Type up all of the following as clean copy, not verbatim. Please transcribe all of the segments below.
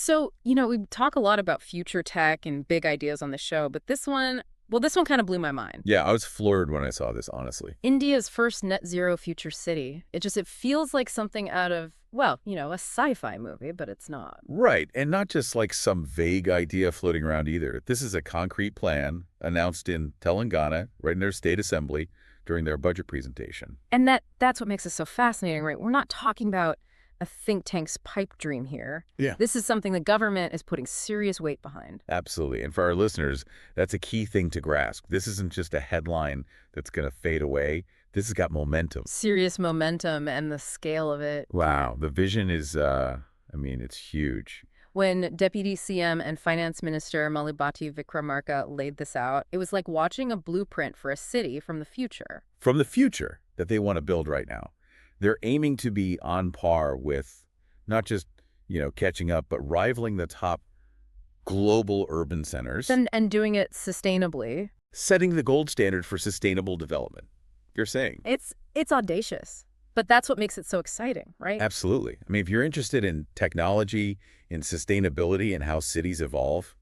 So, we talk a lot about future tech and big ideas on the show, but this one kind of blew my mind. Yeah, I was floored when I saw this, honestly. India's first net zero future city. It feels like something out of, well, a sci-fi movie, but it's not. Right, and not just like some vague idea floating around either. This is a concrete plan announced in Telangana, right in their state assembly, during their budget presentation. And that's what makes it so fascinating, right? We're not talking about a think tank's pipe dream here. Yeah. This is something the government is putting serious weight behind. Absolutely. And for our listeners, that's a key thing to grasp. This isn't just a headline that's going to fade away. This has got momentum. Serious momentum and the scale of it. Wow. The vision is, it's huge. When Deputy CM and Finance Minister Malibati Vikramarka laid this out, it was like watching a blueprint for a city from the future. From the future that they want to build right now. They're aiming to be on par with not just, catching up, but rivaling the top global urban centers. And doing it sustainably. Setting the gold standard for sustainable development, you're saying. It's audacious, but that's what makes it so exciting, right? Absolutely. If you're interested in technology, in sustainability, and how cities evolve,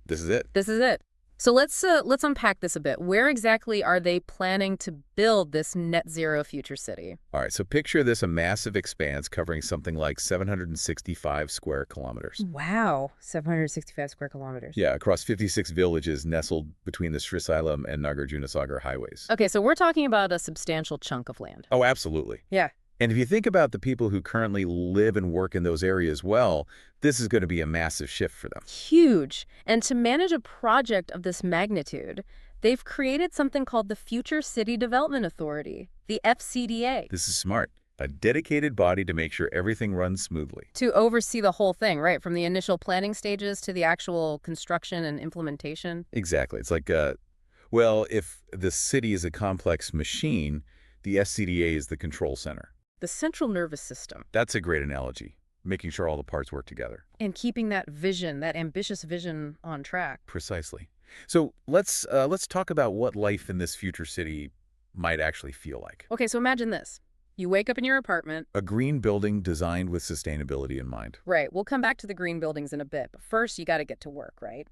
this is it. This is it. So let's unpack this a bit. Where exactly are they planning to build this net zero future city? All right, so picture this, a massive expanse covering something like 765 square kilometers. Wow, 765 square kilometers. Yeah, across 56 villages nestled between the Srisailam and Nagarjunasagar highways. Okay, so we're talking about a substantial chunk of land. Oh, absolutely. Yeah. And if you think about the people who currently live and work in those areas, well, this is going to be a massive shift for them. Huge. And to manage a project of this magnitude, they've created something called the Future City Development Authority, the FCDA. This is smart. A dedicated body to make sure everything runs smoothly. To oversee the whole thing, right? From the initial planning stages to the actual construction and implementation. Exactly. It's like, if the city is a complex machine, the FCDA is the control center. The central nervous system. That's a great analogy, making sure all the parts work together. And keeping that vision, that ambitious vision, on track. Precisely. So let's talk about what life in this future city might actually feel like. Okay, so imagine this. You wake up in your apartment. A green building designed with sustainability in mind. Right. We'll come back to the green buildings in a bit, but first you got to get to work, right?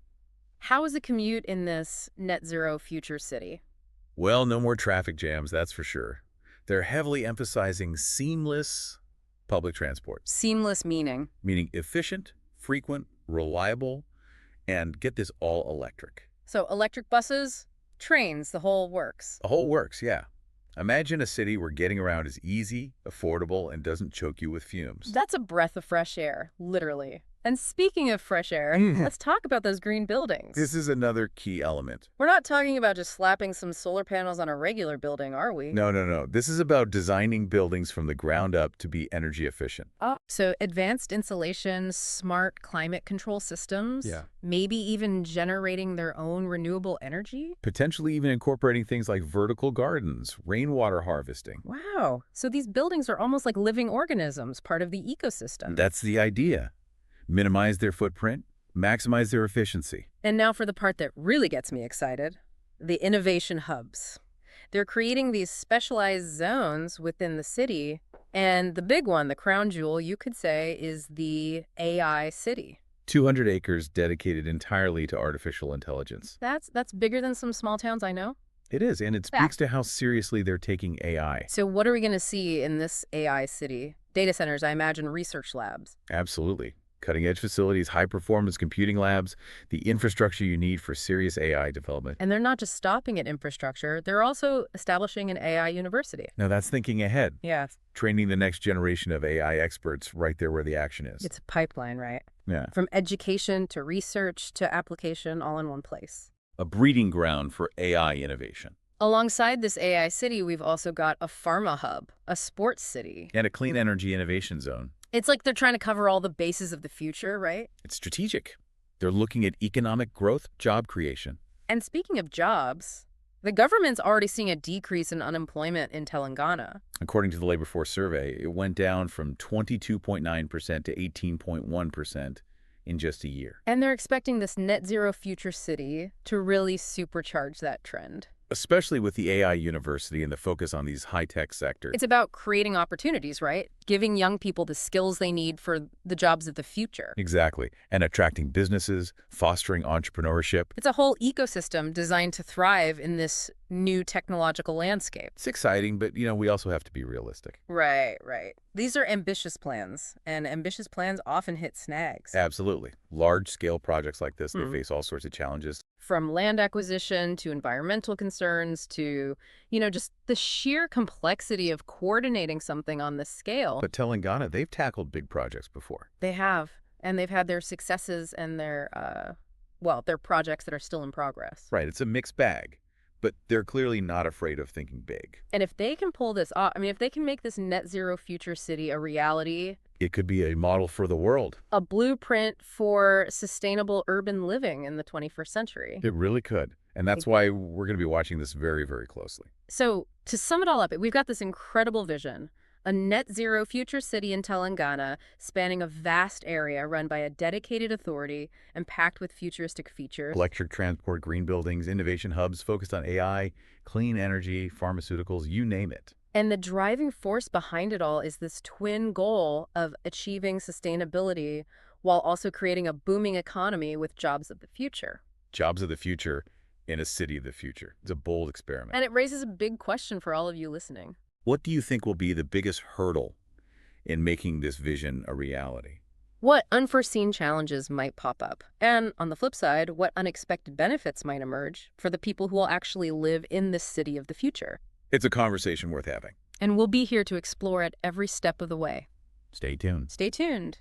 How is the commute in this net zero future city? Well, no more traffic jams, that's for sure. They're heavily emphasizing seamless public transport. Seamless meaning? Meaning efficient, frequent, reliable, and get this, all electric. So electric buses, trains, the whole works. The whole works, yeah. Imagine a city where getting around is easy, affordable, and doesn't choke you with fumes. That's a breath of fresh air, literally. And speaking of fresh air, let's talk about those green buildings. This is another key element. We're not talking about just slapping some solar panels on a regular building, are we? No. This is about designing buildings from the ground up to be energy efficient. Oh, so advanced insulation, smart climate control systems, Yeah. maybe even generating their own renewable energy? Potentially even incorporating things like vertical gardens, rainwater harvesting. Wow. So these buildings are almost like living organisms, part of the ecosystem. That's the idea. Minimize their footprint, maximize their efficiency. And now for the part that really gets me excited, the innovation hubs. They're creating these specialized zones within the city, and the big one, the crown jewel, you could say, is the AI city. 200 acres dedicated entirely to artificial intelligence. That's bigger than some small towns I know. It is, and it speaks to how seriously they're taking AI. So what are we going to see in this AI city? Data centers, I imagine, research labs. Absolutely. Cutting-edge facilities, high-performance computing labs, the infrastructure you need for serious AI development. And they're not just stopping at infrastructure, they're also establishing an AI university. Now that's thinking ahead. Yeah. Training the next generation of AI experts right there where the action is. It's a pipeline, right? Yeah. From education to research to application, all in one place. A breeding ground for AI innovation. Alongside this AI city, we've also got a pharma hub, a sports city. And a clean energy innovation zone. It's like they're trying to cover all the bases of the future, right? It's strategic. They're looking at economic growth, job creation. And speaking of jobs, the government's already seeing a decrease in unemployment in Telangana. According to the Labor Force Survey, it went down from 22.9% to 18.1% in just a year. And they're expecting this net zero future city to really supercharge that trend. Especially with the AI university and the focus on these high-tech sectors. It's about creating opportunities, right? giving young people the skills they need for the jobs of the future. Exactly. And attracting businesses, fostering entrepreneurship. It's a whole ecosystem designed to thrive in this new technological landscape. It's exciting, but, we also have to be realistic. Right, right. These are ambitious plans, and ambitious plans often hit snags. Absolutely. Large-scale projects like this, they face all sorts of challenges. From land acquisition to environmental concerns to, just the sheer complexity of coordinating something on this scale. But Telangana, they've tackled big projects before. They have, and they've had their successes and their projects that are still in progress. Right, it's a mixed bag, but they're clearly not afraid of thinking big. And if they can pull this off, if they can make this net zero future city a reality, It could be a model for the world. a blueprint for sustainable urban living in the 21st century. It really could. And that's why we're going to be watching this very, very closely. So to sum it all up, we've got this incredible vision, a net zero future city in Telangana spanning a vast area run by a dedicated authority and packed with futuristic features. Electric transport, green buildings, innovation hubs focused on AI, clean energy, pharmaceuticals, you name it. And the driving force behind it all is this twin goal of achieving sustainability while also creating a booming economy with jobs of the future. Jobs of the future in a city of the future. It's a bold experiment. And it raises a big question for all of you listening. What do you think will be the biggest hurdle in making this vision a reality? What unforeseen challenges might pop up? And on the flip side, what unexpected benefits might emerge for the people who will actually live in this city of the future? It's a conversation worth having. And we'll be here to explore it every step of the way. Stay tuned. Stay tuned.